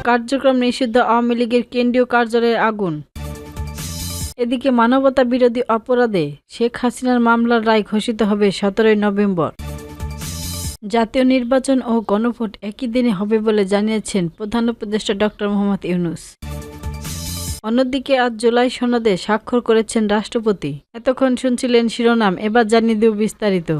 কার্যক্রম নিষিদ্ধ আওয়ামী লীগের কেন্দ্রীয় কার্যালয়ে আগুন। এদিকে মানবতা বিরোধী অপরাধে শেখ হাসিনার মামলার রায় ঘোষিত হবে 17 নভেম্বর। জাতীয় নির্বাচন ও গণভোট একই দিনে হবে বলে জানিয়েছেন প্রধান উপদেষ্টা ডক্টর মোহাম্মদ ইউনূস। অন্যদিকে আজ জুলাই সনদে স্বাক্ষর করেছেন রাষ্ট্রপতি। এতক্ষণ শুনছিলেন শিরোনাম, এবার জানিয়ে দেব বিস্তারিত।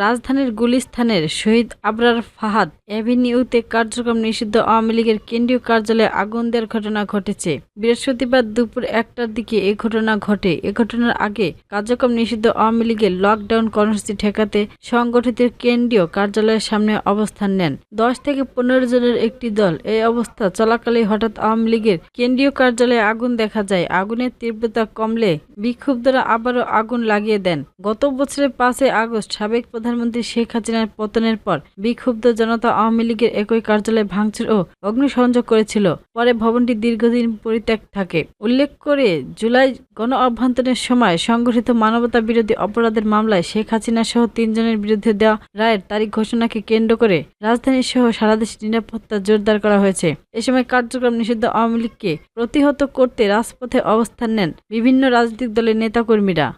রাজধানীর গুলিস্তানের শহীদ আবরার ফাহাদ অ্যাভিনিউতে কার্যক্রম নিষিদ্ধ আওয়ামী লীগের কেন্দ্রীয় কার্যালয়ে আগুন দেওয়ার ঘটনা ঘটেছে। বৃহস্পতিবার দুপুর 1টার দিকে এ ঘটনা ঘটে। এ ঘটনার আগে কার্যক্রম নিষিদ্ধ আওয়ামী লীগের লকডাউন কর্মসূচি ঠেকাতে সংগঠিত কেন্দ্রীয় কার্যালয়ের সামনে অবস্থান নেন 10 থেকে 15 জনের একটি দল। এই অবস্থা চলাকালে হঠাৎ আওয়ামী লীগের কেন্দ্রীয় কার্যালয়ে আগুন দেখা যায়। আগুনের তীব্রতা কমলে বিক্ষুব্ধরা আবারও আগুন লাগিয়ে দেন। গত বছরের 5 আগস্ট সাবেক প্রধানমন্ত্রী শেখ হাসিনার পতনের পর বিক্ষুব্ধ জনতা আওয়ামী লীগের একই কার্যালয়ে ভাঙচুর ও অগ্নিসংযোগ করেছিল। পরে ভবনটি দীর্ঘদিন পরিত্যক্ত থাকে। উল্লেখ করে জুলাই গণ অভ্যুত্থানের সময় সংগঠিত মানবতা বিরোধী অপরাধের মামলায় শেখ হাসিনা সহ 3 জনের বিরুদ্ধে দেওয়া রায়ের তারিখ ঘোষণাকে কেন্দ্র করে রাজধানী সহ সারা দেশে নিরাপত্তা জোরদার করা হয়েছে। এ সময় কার্যক্রম নিষিদ্ধ আওয়ামী লীগকে প্রতিহত করতে রাজপথে অবস্থান নেন বিভিন্ন রাজনৈতিক দলের নেতাকর্মীরা।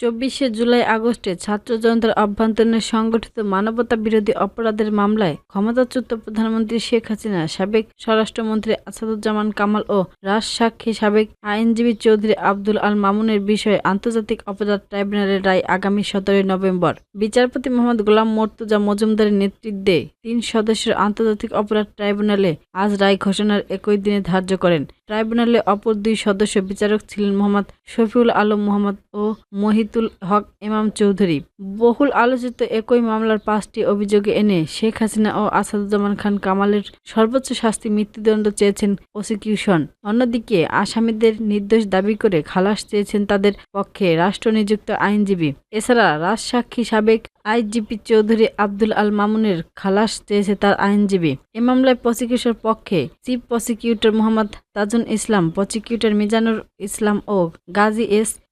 24 জুলাই আগস্টে ছাত্র জনতার অভ্যন্তরে সংগঠিত মানবতা বিরোধী অপরাধের মামলায় ক্ষমতাচ্যুত প্রধানমন্ত্রী শেখ হাসিনা, সাবেক স্বরাষ্ট্রমন্ত্রী আসাদুজ্জামান কামাল ও রাজসাক্ষী সাবেক আইনজীবী চৌধুরী আব্দুল আল মামুনের বিষয়ে আন্তর্জাতিক অপরাধ ট্রাইব্যুনালের রায় আগামী 17 নভেম্বর। বিচারপতি মোহাম্মদ গোলাম মর্তুজা মজুমদারের নেতৃত্বে 3 সদস্যের আন্তর্জাতিক অপরাধ ট্রাইব্যুনালে আজ রায় ঘোষণার একই দিনে ধার্য করেন। ট্রাইব্যুনালে অপর 2 সদস্য বিচারক ছিলেন মোহাম্মদ শফিউল আলম মোহাম্মদ ও মহিতুল হক ইমাম চৌধুরী। বহুল আলোচিত একই মামলার 5টি অভিযোগে এনে শেখ হাসিনা ও আসাদুজ্জামান খান কামালের সর্বোচ্চ শাস্তি মৃত্যুদণ্ড চেয়েছেন প্রসিকিউশন। অন্যদিকে আসামিদের নির্দোষ দাবি করে খালাস চেয়েছেন তাদের পক্ষে রাষ্ট্রনিযুক্ত আইনজীবী। এছাড়া রাজসাক্ষী সাবেক আইজিপি চৌধুরী আব্দুল আল মামুনের খালাস চেয়েছে তার আইনজীবী। এ মামলায় প্রসিকিউশনের পক্ষে chief prosecutor Mohammad Tajul Islam, prosecutor Mizanur ইসলাম ও গাজী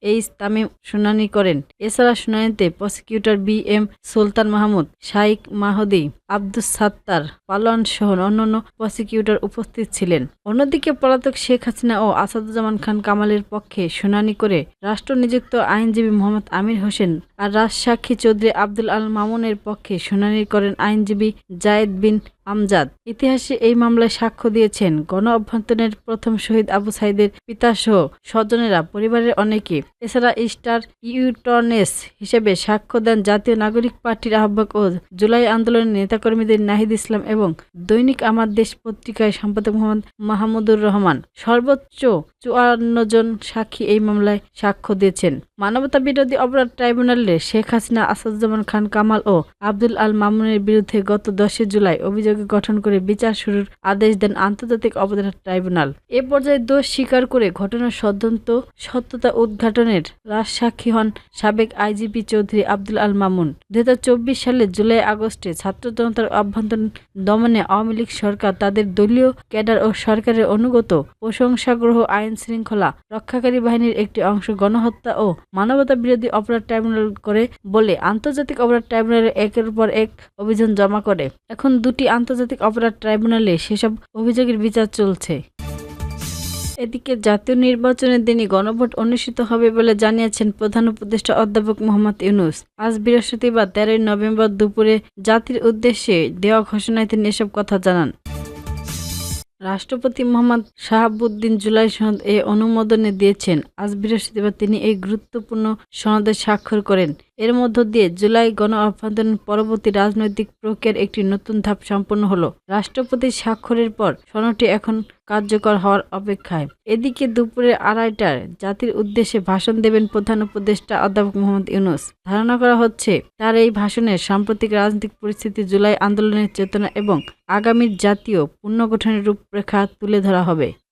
এইচ তামিম শুনানি করেন। এছাড়া শুনানিতে প্রসিকিউটর বি.এম. সুলতান মাহমুদ, শাইখ মাহদি, আব্দুস সাত্তার পালোয়ান সহ অন্যান্য প্রসিকিউটর উপস্থিত ছিলেন। অন্যদিকে পলাতক শেখ হাসিনা ও আসাদুজ্জামান খান কামালের পক্ষে শুনানি করে রাষ্ট্রনিযুক্ত আইনজীবী মোহাম্মদ আমির হোসেন আর রাজসাক্ষী চৌধুরী আব্দুল আল মামুনের পক্ষে শুনানি করেন আইনজীবী জায়েদ বিন আমজাদ। ইতিহাসে এই মামলায় সাক্ষ্য দিয়েছেন গণ অভ্যুত্থানের প্রথম শহীদ আবু সাইদের পিতাসহ স্বজনেরা, পরিবারের অনেকে। এছাড়া স্টার ইউটনেস হিসেবে সাক্ষ্য দেন জাতীয় নাগরিক পার্টির আহ্বায়ক ও জুলাই আন্দোলনের নেতাকর্মীদের নাহিদ ইসলাম এবং দৈনিক আমার দেশ পত্রিকায় সম্পাদক মোহাম্মদ মাহমুদুর রহমান। সর্বোচ্চ 54 জন সাক্ষী এই মামলায় সাক্ষ্য দিয়েছেন। মানবতা বিরোধী অপরাধ ট্রাইব্যুনালে শেখ হাসিনা, আসাদুজ্জামান খান কামাল ও আব্দুল আল মামুনের বিরুদ্ধে গত 10 জুলাই অভিযোগ গঠন করে বিচার শুরুর আদেশ দেন আন্তর্জাতিক অপরাধ ট্রাইব্যুনাল। এ পর্যায়ে দোষ স্বীকার করে ঘটনার সত্যতা উদ্ঘাটনের রাজসাক্ষী হন সাবেক আইজিপি চৌধুরী আব্দুল আল মামুন। 2024 সালের জুলাই আগস্টে ছাত্র জনতার অভ্যন্তরীণ দমনে আওয়ামী লীগ সরকার তাদের দলীয় ক্যাডার ও সরকারের অনুগত প্রশংসাগ্রহ আইন শৃঙ্খলা রক্ষাকারী বাহিনীর একটি অংশ গণহত্যা ও মানবতা বিরোধী অপরাধ ট্রাইব্যুনাল করে বলে আন্তর্জাতিক অপরাধ ট্রাইব্যুনালে একের পর এক অভিযোগ জমা করে। এখন 2টি আন্তর্জাতিক অপরাধ ট্রাইব্যুনালে সেসব অভিযোগের বিচার চলছে। এদিকে জাতীয় নির্বাচনের দিনই গণভোট অনুষ্ঠিত হবে বলে জানিয়েছেন প্রধান উপদেষ্টা অধ্যাপক মোহাম্মদ ইউনূস। আজ বৃহস্পতিবার 13 নভেম্বর দুপুরে জাতির উদ্দেশ্যে দেওয়া ঘোষণায় তিনি এসব কথা জানান। রাষ্ট্রপতি মোহাম্মদ শাহাবুদ্দিন জুলাই সনদ এ অনুমোদনে দিয়েছেন। আজ বৃহস্পতিবার তিনি এই গুরুত্বপূর্ণ সনদে স্বাক্ষর করেন। এর মধ্য দিয়ে জুলাই গণ অভ্যুত্থান পরবর্তী রাজনৈতিক প্রক্রিয়ার একটি নতুন ধাপ সম্পন্ন হলো। রাষ্ট্রপতির স্বাক্ষরের পর সনদটি এখন কার্যকর হওয়ার অপেক্ষায়। এদিকে দুপুরে 2:30টায় জাতির উদ্দেশ্যে ভাষণ দেবেন প্রধান উপদেষ্টা অধ্যাপক মোহাম্মদ ইউনূস। ধারণা করা হচ্ছে তার এই ভাষণে সাম্প্রতিক রাজনৈতিক পরিস্থিতি, জুলাই আন্দোলনের চেতনা এবং আগামীর জাতীয় পুনর্গঠনের রূপরেখা তুলে ধরা হবে।